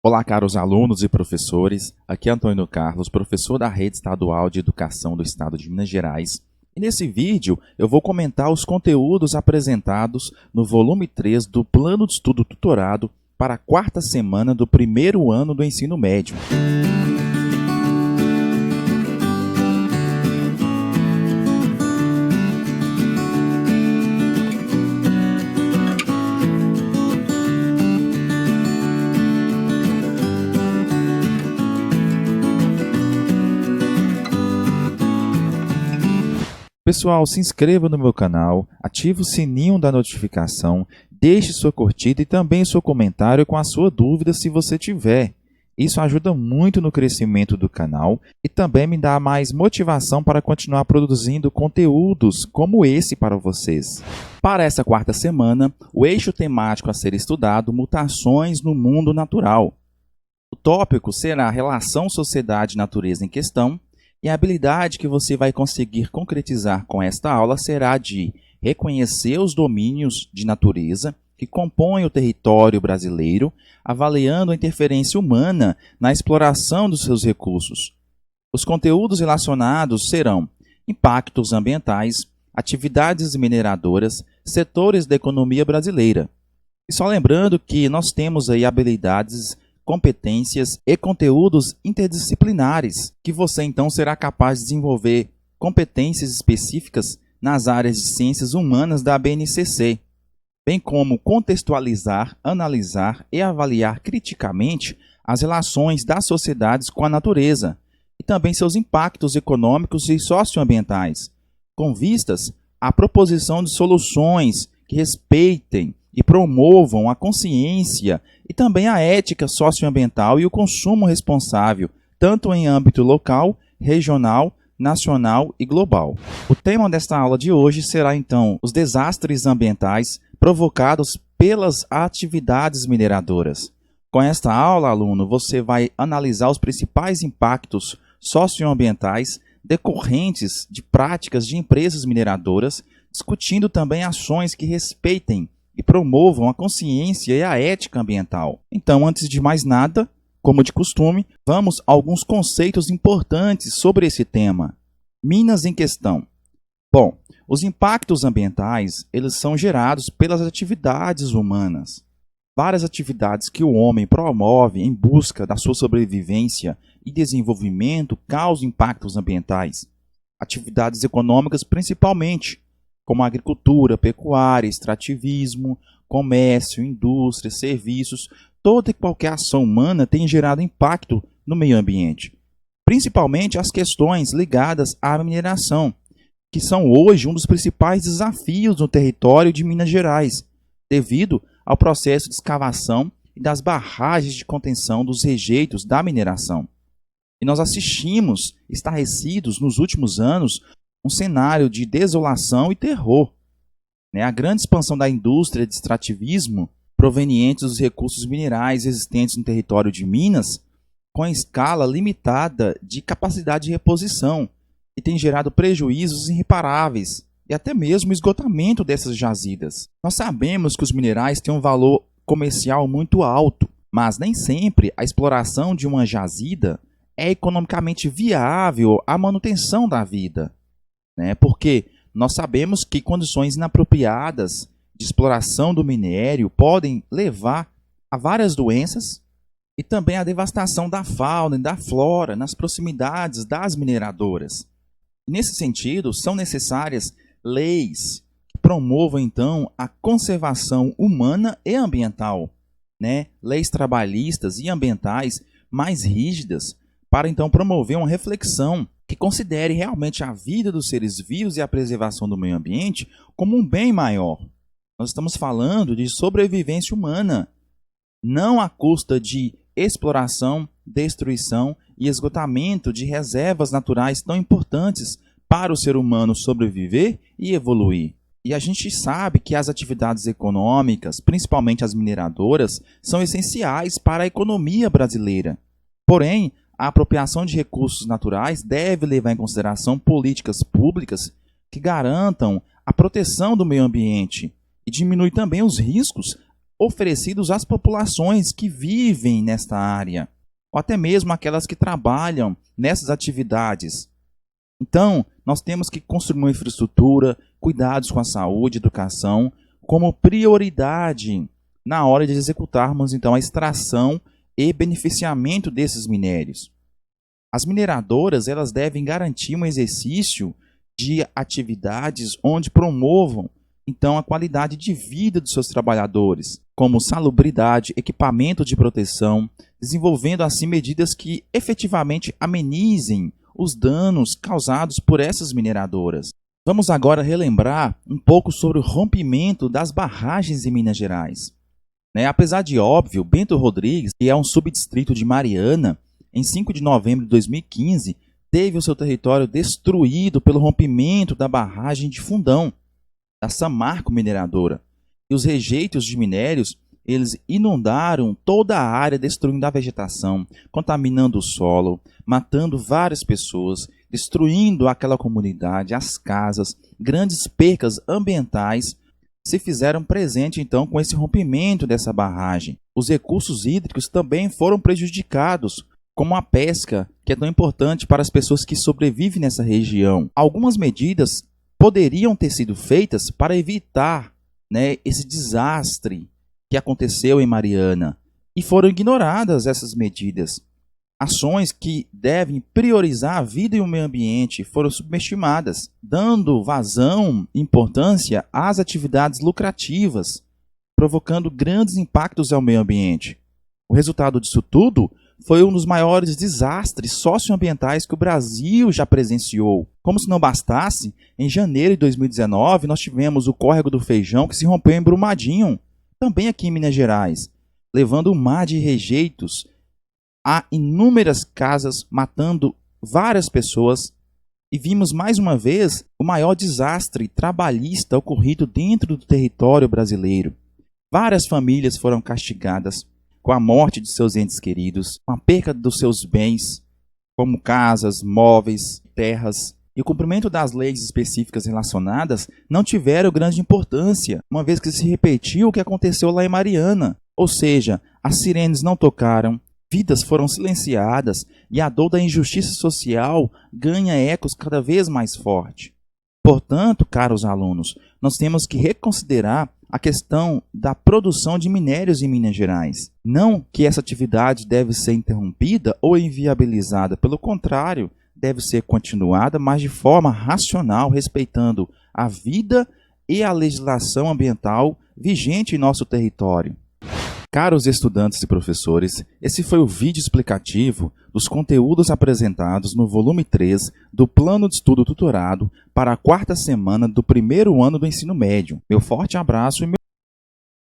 Olá, caros alunos e professores. Aqui é Antônio Carlos, professor da Rede Estadual de Educação do Estado de Minas Gerais. E nesse vídeo eu vou comentar os conteúdos apresentados no volume 3 do Plano de Estudo Tutorado para a quarta semana do primeiro ano do ensino médio. Pessoal, se inscreva no meu canal, ative o sininho da notificação, deixe sua curtida e também seu comentário com a sua dúvida se você tiver. Isso ajuda muito no crescimento do canal e também me dá mais motivação para continuar produzindo conteúdos como esse para vocês. Para essa quarta semana, o eixo temático a ser estudado, mutações no mundo natural. O tópico será a relação sociedade-natureza em questão. E a habilidade que você vai conseguir concretizar com esta aula será de reconhecer os domínios de natureza que compõem o território brasileiro, avaliando a interferência humana na exploração dos seus recursos. Os conteúdos relacionados serão impactos ambientais, atividades mineradoras, setores da economia brasileira. E só lembrando que nós temos aí habilidades, competências e conteúdos interdisciplinares, que você então será capaz de desenvolver competências específicas nas áreas de ciências humanas da BNCC, bem como contextualizar, analisar e avaliar criticamente as relações das sociedades com a natureza e também seus impactos econômicos e socioambientais, com vistas à proposição de soluções que respeitem e promovam a consciência e também a ética socioambiental e o consumo responsável, tanto em âmbito local, regional, nacional e global. O tema desta aula de hoje será, então, os desastres ambientais provocados pelas atividades mineradoras. Com esta aula, aluno, você vai analisar os principais impactos socioambientais decorrentes de práticas de empresas mineradoras, discutindo também ações que respeitem e promovam a consciência e a ética ambiental. Então, antes de mais nada, como de costume, vamos a alguns conceitos importantes sobre esse tema. Minas em questão. Bom, os impactos ambientais, eles são gerados pelas atividades humanas. Várias atividades que o homem promove em busca da sua sobrevivência e desenvolvimento causam impactos ambientais. Atividades econômicas principalmente, como agricultura, pecuária, extrativismo, comércio, indústria, serviços, toda e qualquer ação humana tem gerado impacto no meio ambiente, principalmente as questões ligadas à mineração, que são hoje um dos principais desafios no território de Minas Gerais, devido ao processo de escavação e das barragens de contenção dos rejeitos da mineração. E nós assistimos, estarrecidos nos últimos anos, um cenário de desolação e terror. A grande expansão da indústria de extrativismo proveniente dos recursos minerais existentes no território de Minas, com escala limitada de capacidade de reposição, e tem gerado prejuízos irreparáveis e até mesmo esgotamento dessas jazidas. Nós sabemos que os minerais têm um valor comercial muito alto, mas nem sempre a exploração de uma jazida é economicamente viável à manutenção da vida. Porque nós sabemos que condições inapropriadas de exploração do minério podem levar a várias doenças e também a devastação da fauna e da flora nas proximidades das mineradoras. Nesse sentido, são necessárias leis que promovam, então, a conservação humana e ambiental, leis trabalhistas e ambientais mais rígidas para, então, promover uma reflexão que considere realmente a vida dos seres vivos e a preservação do meio ambiente como um bem maior. Nós estamos falando de sobrevivência humana, não à custa de exploração, destruição e esgotamento de reservas naturais tão importantes para o ser humano sobreviver e evoluir. E a gente sabe que as atividades econômicas, principalmente as mineradoras, são essenciais para a economia brasileira. Porém, a apropriação de recursos naturais deve levar em consideração políticas públicas que garantam a proteção do meio ambiente e diminui também os riscos oferecidos às populações que vivem nesta área, ou até mesmo aquelas que trabalham nessas atividades. Então, nós temos que construir uma infraestrutura, cuidados com a saúde, educação, como prioridade na hora de executarmos então a extração e beneficiamento desses minérios. As mineradoras, elas devem garantir um exercício de atividades onde promovam então a qualidade de vida dos seus trabalhadores, como salubridade, equipamento de proteção, desenvolvendo assim medidas que efetivamente amenizem os danos causados por essas mineradoras. Vamos agora relembrar um pouco sobre o rompimento das barragens em Minas Gerais. Apesar de óbvio, Bento Rodrigues, que é um subdistrito de Mariana, em 5 de novembro de 2015, teve o seu território destruído pelo rompimento da barragem de Fundão, da Samarco Mineradora. E os rejeitos de minérios, eles inundaram toda a área, destruindo a vegetação, contaminando o solo, matando várias pessoas, destruindo aquela comunidade, as casas, grandes percas ambientais se fizeram presente então com esse rompimento dessa barragem. Os recursos hídricos também foram prejudicados, como a pesca, que é tão importante para as pessoas que sobrevivem nessa região. Algumas medidas poderiam ter sido feitas para evitar esse desastre que aconteceu em Mariana, e foram ignoradas essas medidas. Ações que devem priorizar a vida e o meio ambiente foram subestimadas, dando vazão e importância às atividades lucrativas, provocando grandes impactos ao meio ambiente. O resultado disso tudo foi um dos maiores desastres socioambientais que o Brasil já presenciou. Como se não bastasse, em janeiro de 2019 nós tivemos o córrego do Feijão que se rompeu em Brumadinho, também aqui em Minas Gerais, levando um mar de rejeitos a inúmeras casas, matando várias pessoas, e vimos mais uma vez o maior desastre trabalhista ocorrido dentro do território brasileiro. Várias famílias foram castigadas com a morte de seus entes queridos, com a perda dos seus bens, como casas, móveis, terras. E o cumprimento das leis específicas relacionadas não tiveram grande importância, uma vez que se repetiu o que aconteceu lá em Mariana. Ou seja, as sirenes não tocaram, vidas foram silenciadas e a dor da injustiça social ganha ecos cada vez mais forte. Portanto, caros alunos, nós temos que reconsiderar a questão da produção de minérios em Minas Gerais. Não que essa atividade deve ser interrompida ou inviabilizada, pelo contrário, deve ser continuada, mas de forma racional, respeitando a vida e a legislação ambiental vigente em nosso território. Caros estudantes e professores, esse foi o vídeo explicativo dos conteúdos apresentados no volume 3 do Plano de Estudo Tutorado para a 4ª semana do primeiro ano do ensino médio. Meu forte abraço e